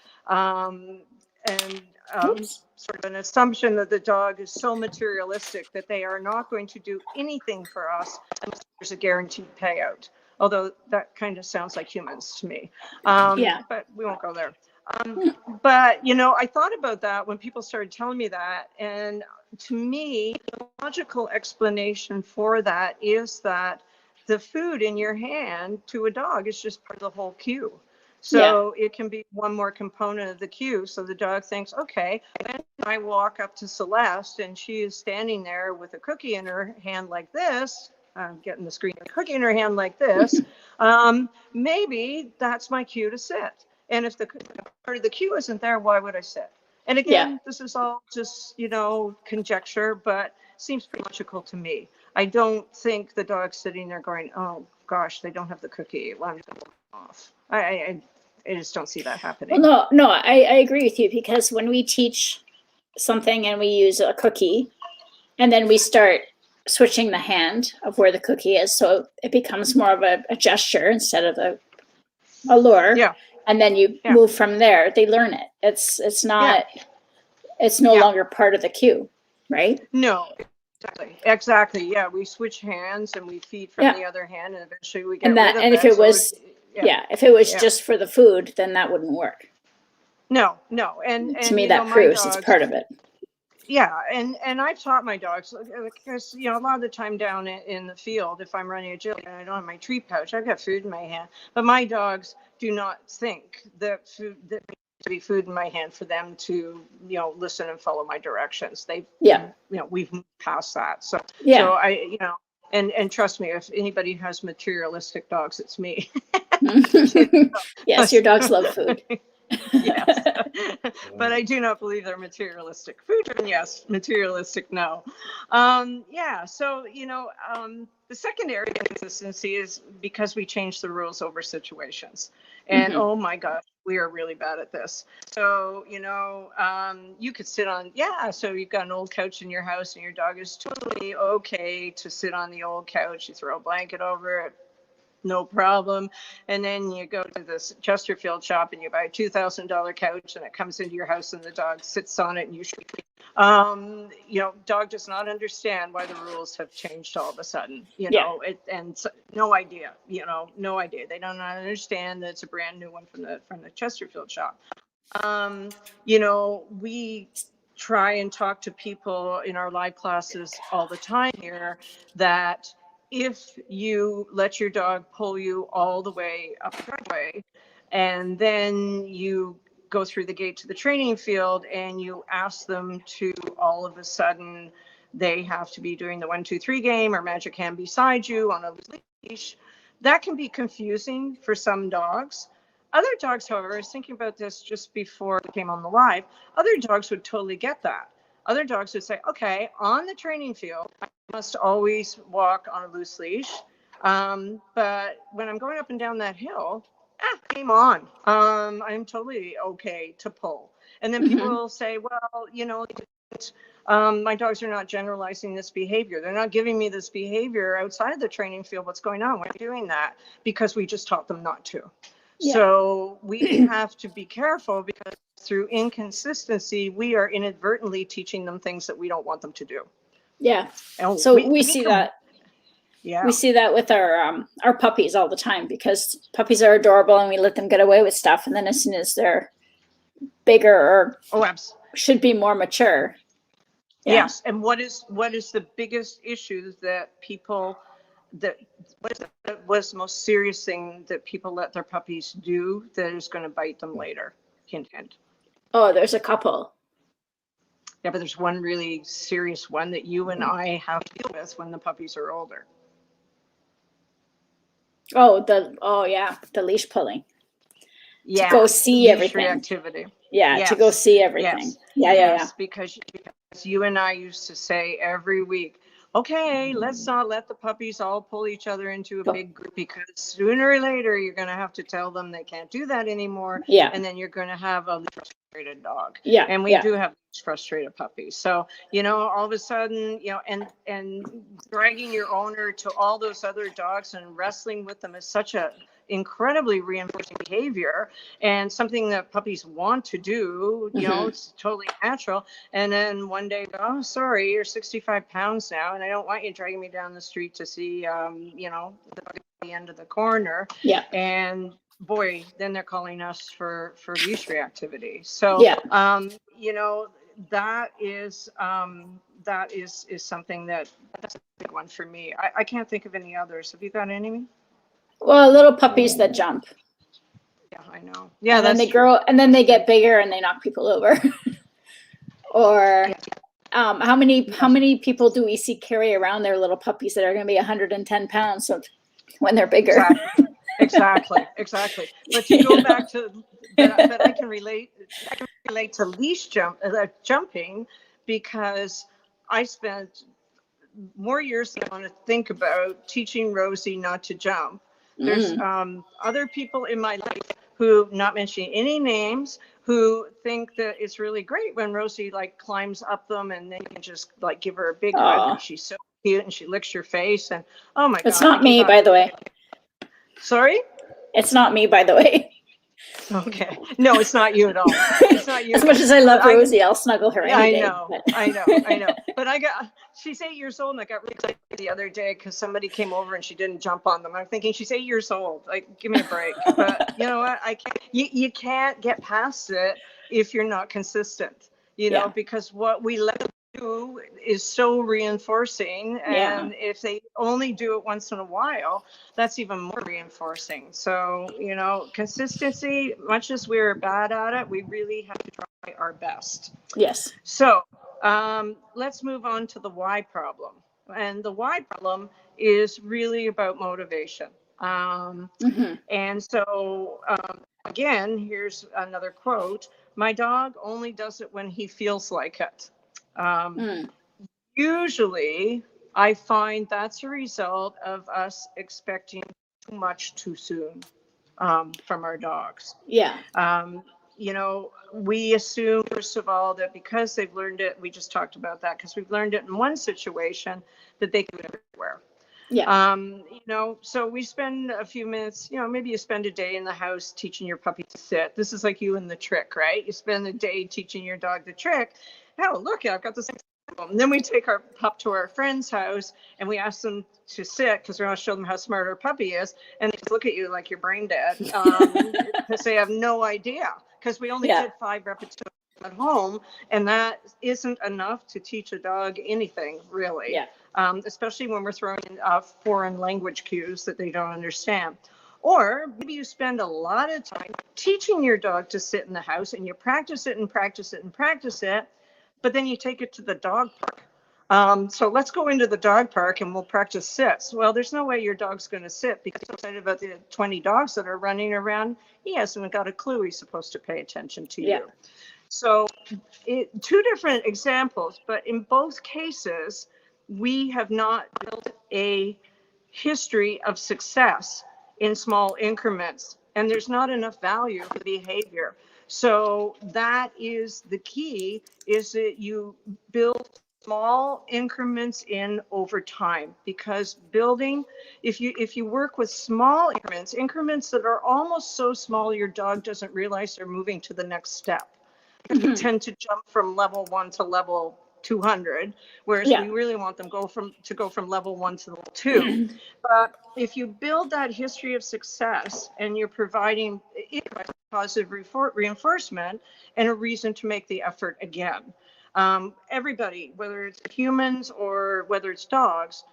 Sort of an assumption that the dog is so materialistic that they are not going to do anything for us unless there's a guaranteed payout. Although that kind of sounds like humans to me. But we won't go there. But, I thought about that when people started telling me that. And to me, the logical explanation for that is that the food in your hand to a dog is just part of the whole cue. So it can be one more component of the cue. So the dog thinks, okay, then I walk up to Celeste and she is standing there with a cookie in her hand like this. getting the screen cookie in her hand like this, maybe that's my cue to sit. And if the part of the cue isn't there, why would I sit? And again, this is all just, conjecture, but seems pretty logical to me. I don't think the dog's sitting there going, oh gosh, they don't have the cookie. Well, I'm just going to off. I just don't see that happening. Well, no, I agree with you, because when we teach something and we use a cookie, and then we start switching the hand of where the cookie is, so it becomes more of a gesture instead of a lure. Yeah. And then you move from there. They learn it. It's not. It's no longer part of the cue, right? No. Exactly. Yeah, we switch hands and we feed from the other hand, and eventually we get rid of and if it was, if it was just for the food, then that wouldn't work. No, and to me that proves it's part of it. Yeah, and I've taught my dogs, because a lot of the time down in the field, if I'm running agility and I don't have my treat pouch, I've got food in my hand. But my dogs do not think that there needs to be food in my hand for them to listen and follow my directions. We've moved past that. So I and trust me, if anybody has materialistic dogs, it's me. Yes, your dogs love food. Yes, but I do not believe they're materialistic. Food-driven, yes. Materialistic, no. So the second area of consistency is because we change the rules over situations, and oh my gosh, we are really bad at this. So you could sit on so you've got an old couch in your house, and your dog is totally okay to sit on the old couch. You throw a blanket over it, no problem. And then you go to this Chesterfield shop and you buy a $2,000 couch, and it comes into your house and the dog sits on it, and you should, dog does not understand why the rules have changed all of a sudden, no idea, no idea. They don't understand that it's a brand new one from the Chesterfield shop. We try and talk to people in our live classes all the time here that if you let your dog pull you all the way up the driveway, and then you go through the gate to the training field, and you ask them to all of a sudden, they have to be doing the 1, 2, 3 game or magic hand beside you on a leash, that can be confusing for some dogs. Other dogs, however, I was thinking about this just before I came on the live, other dogs would totally get that. Other dogs would say, okay, on the training field, I must always walk on a loose leash. But when I'm going up and down that hill, game on. I'm totally okay to pull. And then people will say, well, my dogs are not generalizing this behavior. They're not giving me this behavior outside of the training field. What's going on? Why are you doing that? Because we just taught them not to. Yeah. So we have to be careful, because through inconsistency, we are inadvertently teaching them things that we don't want them to do. Yeah. And so we see that. Yeah. We see that with our puppies all the time, because puppies are adorable and we let them get away with stuff. And then as soon as they're bigger or should be more mature. Yeah. Yes. And what is the biggest issue that people what's the most serious thing that people let their puppies do that is going to bite them later? Hint, hint. Oh, there's a couple. Yeah, but there's one really serious one that you and I have to deal with when the puppies are older. The leash pulling. Yeah. To go see leash everything. Reactivity. Yeah, yes. To go see everything. Yes. Yeah. Because you and I used to say every week, okay, let's not let the puppies all pull each other into a big group, because sooner or later you're going to have to tell them they can't do that anymore. Yeah. And then you're going to have a frustrated dog. Yeah. And we do have frustrated puppies. So, all of a sudden, and dragging your owner to all those other dogs and wrestling with them is such a incredibly reinforcing behavior, and something that puppies want to do. It's totally natural. And then one day, oh, sorry, you're 65 pounds now, and I don't want you dragging me down the street to see the end of the corner. Yeah. And boy, then they're calling us for leash reactivity. So that is something that's a big one for me. I can't think of any others. Have you got any? Well, little puppies that jump. Yeah, I know. Yeah, and then they grow, and then they get bigger and they knock people over. Or How many people do we see carry around their little puppies that are going to be 110 pounds so when they're bigger? Exactly. But to go back to that, I can relate to leash jumping, because I spent more years than I want to think about teaching Rosie not to jump. There's other people in my life who, not mentioning any names, who think that it's really great when Rosie like climbs up them, and then you can just like give her a big hug, and she's so cute, and she licks your face, and oh my God. It's not me, by the way. Sorry? It's not me, by the way. Okay. No, it's not you at all. It's not you. As much as I love Rosie, I'll snuggle her any day. I know. But she's 8 years old, and I got really excited the other day because somebody came over and she didn't jump on them. I'm thinking, she's 8 years old. Like, give me a break. But you know what? You can't get past it if you're not consistent, because what we let them do is so reinforcing. And if they only do it once in a while, that's even more reinforcing. So, consistency, much as we're bad at it, we really have to try our best. Yes. So let's move on to the why problem. And the why problem is really about motivation. And so, again, here's another quote. My dog only does it when he feels like it. Usually, I find that's a result of us expecting too much too soon from our dogs. Yeah. We assume, first of all, that because they've learned it, we just talked about that, because we've learned it in one situation, that they can do it everywhere. Yeah. So we spend a few minutes, maybe you spend a day in the house teaching your puppy to sit. This is like you and the trick, right? You spend the day teaching your dog the trick. Oh, look, I've got this. And then we take our pup to our friend's house and we ask them to sit because we want to show them how smart our puppy is. And they just look at you like you're brain dead because they have no idea, because we only did 5 repetitions at home. And that isn't enough to teach a dog anything, really. Yeah. Especially when we're throwing in foreign language cues that they don't understand. Or maybe you spend a lot of time teaching your dog to sit in the house, and you practice it and practice it and practice it, but then you take it to the dog park. So let's go into the dog park and we'll practice sits. Well, there's no way your dog's going to sit, because he's excited about the 20 dogs that are running around. He hasn't got a clue he's supposed to pay attention to you. So 2 different examples, but in both cases, we have not built a history of success in small increments, and there's not enough value for behavior. So that is the key, is that you build small increments in over time, because building, if you work with small increments that are almost so small your dog doesn't realize they're moving to the next step. We tend to jump from level 1 to level 200, whereas we really want them to go from level 1 to level 2. But if you build that history of success and you're providing positive reinforcement and a reason to make the effort again, everybody, whether it's humans or whether it's dogs,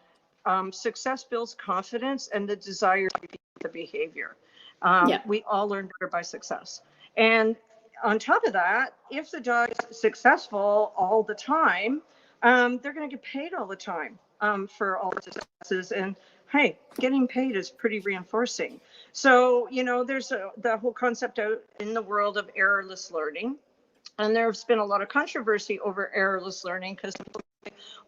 success builds confidence and the desire to repeat the behavior. We all learn better by success. And on top of that, if the dog is successful all the time, they're going to get paid all the time for all the successes. And hey, getting paid is pretty reinforcing. So, there's the whole concept out in the world of errorless learning. And there's been a lot of controversy over errorless learning, because,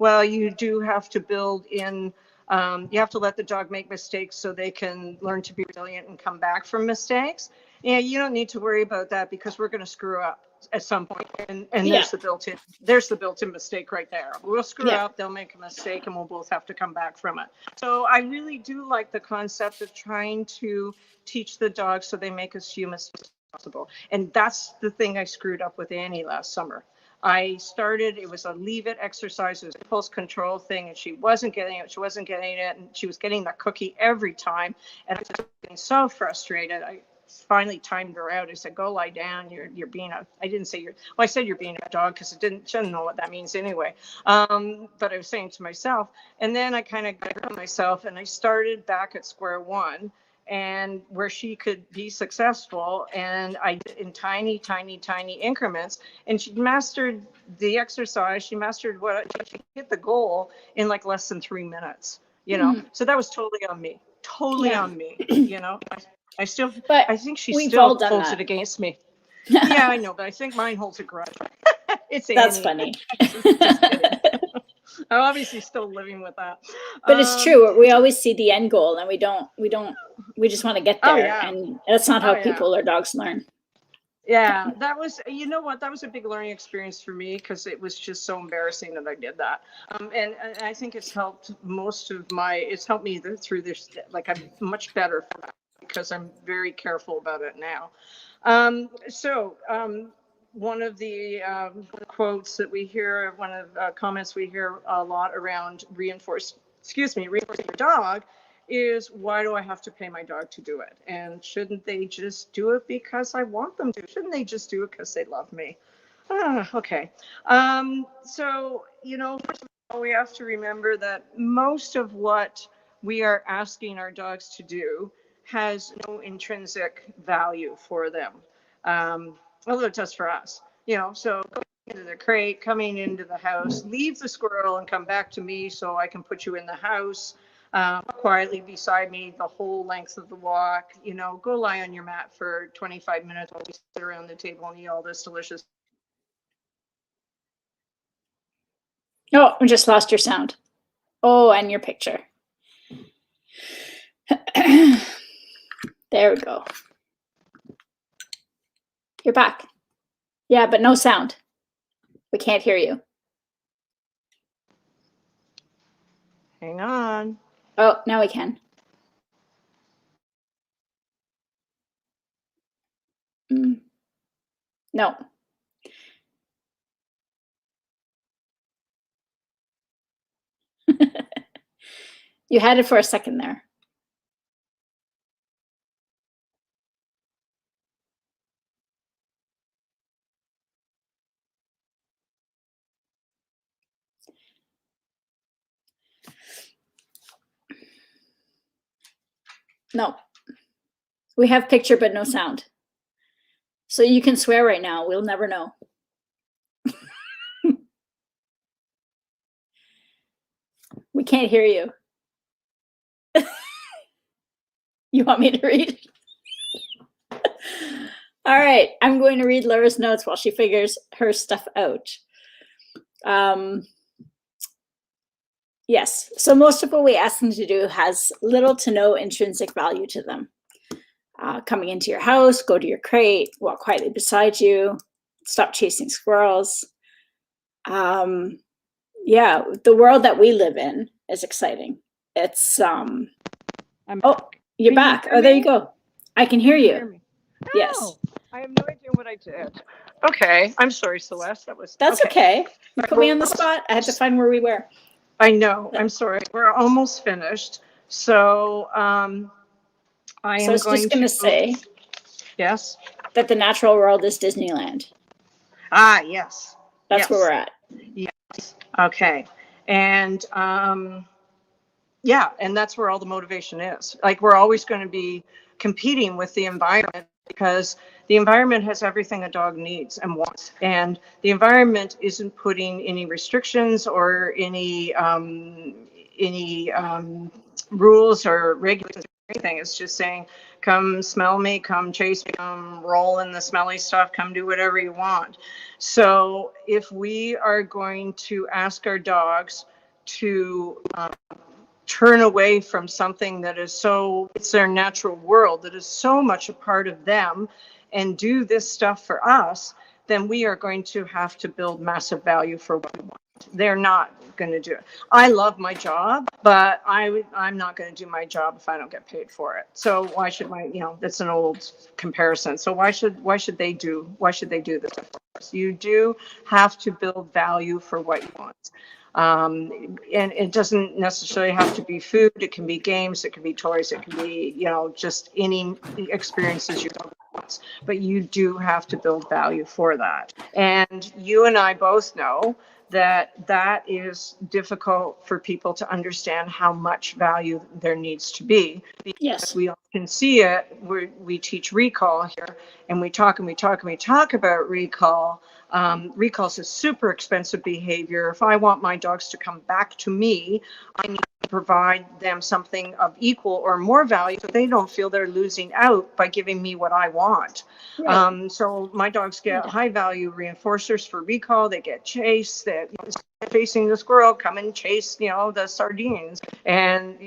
well, you do have to build in, you have to let the dog make mistakes so they can learn to be resilient and come back from mistakes. Yeah, you don't need to worry about that, because we're going to screw up at some point, and there's the built-in mistake right there. We'll screw up, they'll make a mistake, and we'll both have to come back from it. So I really do like the concept of trying to teach the dogs so they make as few mistakes as possible. And that's the thing I screwed up with Annie last summer. It was a leave it exercise, it was a impulse control thing, and she wasn't getting it, and she was getting that cookie every time, and I was getting so frustrated. I finally timed her out. I said, go lie down. You're being I said you're being a dog, because she didn't know what that means anyway. But I was saying to myself, and then I kind of got rid of myself, and I started back at square one. and where she could be successful. And I did in tiny, tiny, tiny increments. And she mastered the exercise. She mastered she hit the goal in like less than 3 minutes, you know? So that was totally on me, totally on me, you know? I still, But I think she we've all still done holds that. it against me. Yeah, I know, but I think mine holds a grudge. It's That's Annie. funny. Just kidding. I'm obviously still living with that. But it's true. We always see the end goal, and we just want to get Oh there. yeah. And that's not how Oh yeah. people or dogs learn. Yeah, that was, you know what, that was a big learning experience for me because it was just so embarrassing that I did that. And I think it's helped it's helped me through this, like I'm much better for that because I'm very careful about it now. One of the quotes that we hear, one of the comments we hear a lot around reinforcing your dog is, why do I have to pay my dog to do it? And shouldn't they just do it because I want them to? Shouldn't they just do it because they love me? Okay. So, you know, first of all, we have to remember that most of what we are asking our dogs to do has no intrinsic value for them. Although it does for us, you know, so going into the crate, coming into the house, leave the squirrel and come back to me so I can put you in the house. Quietly beside me the whole length of the walk, you know, go lie on your mat for 25 minutes while we sit around the table and eat all this delicious. Oh, I just lost your sound. Oh, and your picture. There we go. You're back. Yeah, but no sound. We can't hear you. Hang on. Oh, now we can. No. You had it for a second there. No. We have picture, but no sound. So you can swear right now. We'll never know. We can't hear you. You want me to read? All right. I'm going to read Laura's notes while she figures her stuff out. Yes. So most of what we ask them to do has little to no intrinsic value to them. Coming into your house, go to your crate, walk quietly beside you, stop chasing squirrels. Yeah, the world that we live in is exciting. It's oh, you're back. Oh, there you go. I can hear you. Yes. I have no idea what I did. Okay. I'm sorry, Celeste. That's okay. You put me on the spot. I had to find where we were. I know. I'm sorry. We're almost finished. So I am just going to say, yes, that the natural world is Disneyland. Ah, yes. That's where we're at. Yes. Okay. And yeah, and that's where all the motivation is. Like, we're always going to be competing with the environment because the environment has everything a dog needs and wants. And the environment isn't putting any restrictions or any rules or regulations or anything. It's just saying, come smell me, come chase me, come roll in the smelly stuff, come do whatever you want. So if we are going to ask our dogs to turn away from something that is it's their natural world, that is so much a part of them, and do this stuff for us, then we are going to have to build massive value for what we want. They're not going to do it. I love my job, but I'm not going to do my job if I don't get paid for it. So why should that's an old comparison. So why should they do this for us? You do have to build value for what you want. And it doesn't necessarily have to be food. It can be games, it can be toys, it can be, just any experiences you wants, but you do have to build value for that. And you and I both know that that is difficult for people to understand how much value there needs to be. Yes. We often see it. We teach recall here, and we talk and we talk and we talk about recall. Recall is a super expensive behavior. If I want my dogs to come back to me, I need to provide them something of equal or more value so they don't feel they're losing out by giving me what I want. Right. So my dogs get high value reinforcers for recall. They get chase, that facing the squirrel, come and chase, the sardines. And,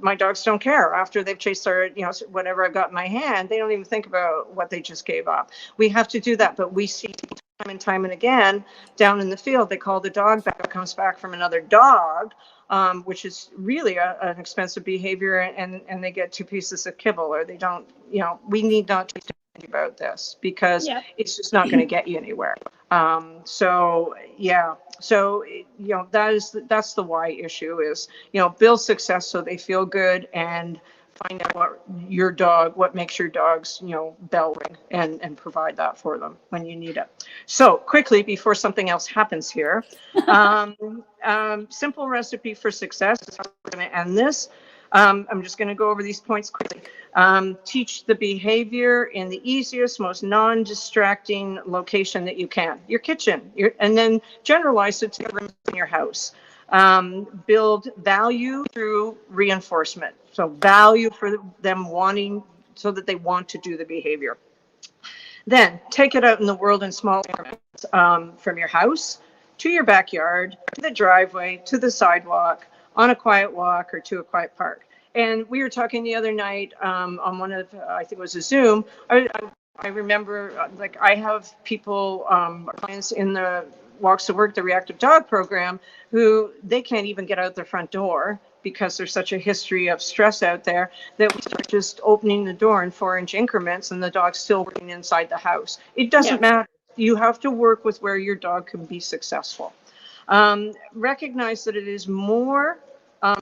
my dogs don't care after they've chased our, whatever I've got in my hand. They don't even think about what they just gave up. We have to do that, but we see time and time and again down in the field, they call the dog back, comes back from another dog, which is really an expensive behavior, and they get 2 pieces of kibble, or they don't, we need not to think about this because it's just not going to get you anywhere. So that's the why issue is, build success so they feel good, and find out what makes your dogs, bell ring, and provide that for them when you need it. So quickly, before something else happens here, simple recipe for success is how we're going to end this. I'm just going to go over these points quickly. Teach the behavior in the easiest, most non-distracting location that you can, your kitchen, and then generalize it to the rooms in your house. Build value through reinforcement. So value for them wanting, so that they want to do the behavior. Then take it out in the world in small increments, from your house to your backyard, to the driveway, to the sidewalk, on a quiet walk, or to a quiet park. And we were talking the other night on one of, I think it was a Zoom. I remember, I have people, clients in the Walks to Work, the Reactive Dog program, who they can't even get out their front door because there's such a history of stress out there, that we start just opening the door in 4-inch increments, and the dog's still working inside the house. It doesn't matter. You have to work with where your dog can be successful. Recognize that it is more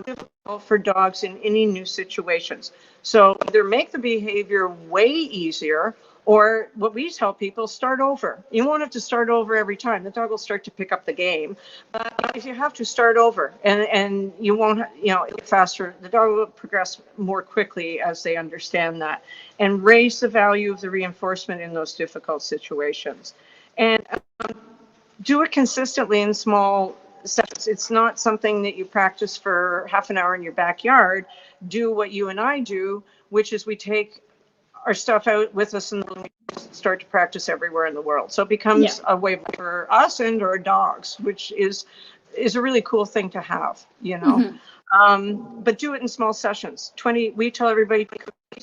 difficult for dogs in any new situations. So either make the behavior way easier, or what we tell people, start over. You won't have to start over every time. The dog will start to pick up the game. But if you have to, start over, and you won't, faster, the dog will progress more quickly as they understand that, and raise the value of the reinforcement in those difficult situations. And do it consistently in small sessions. It's not something that you practice for half an hour in your backyard. Do what you and I do, which is we take our stuff out with us and we start to practice everywhere in the world. So it becomes a way for us and our dogs, which is a really cool thing to have, But do it in small sessions. We tell everybody,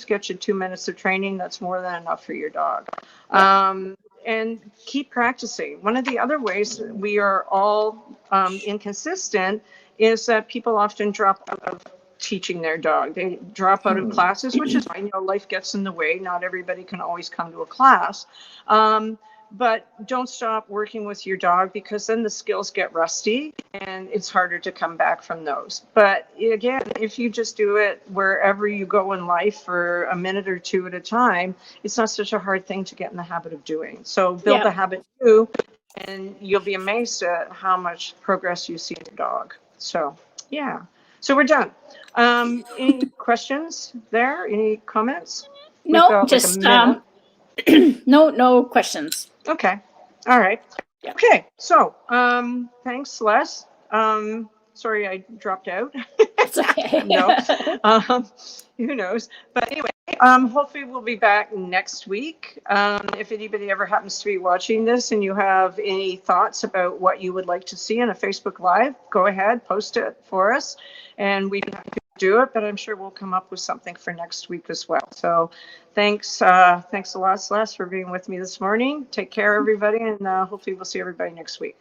get you 2 minutes of training. That's more than enough for your dog. And keep practicing. One of the other ways we are all inconsistent is that people often drop out of teaching their dog. They drop out of classes, which is fine. Life gets in the way. Not everybody can always come to a class. But don't stop working with your dog, because then the skills get rusty and it's harder to come back from those. But again, if you just do it wherever you go in life for a minute or 2 at a time, it's not such a hard thing to get in the habit of doing. So build the habit too, and you'll be amazed at how much progress you see in your dog. So we're done. Any questions there? Any comments? No, just no questions. Okay. All right. Okay. So, thanks, Celeste. Sorry, I dropped out. It's okay. No. Who knows? But anyway, hopefully we'll be back next week. If anybody ever happens to be watching this and you have any thoughts about what you would like to see in a Facebook Live, go ahead, post it for us, and we can do it. But I'm sure we'll come up with something for next week as well. So, thanks a lot, Celeste, for being with me this morning. Take care, everybody, and hopefully we'll see everybody next week.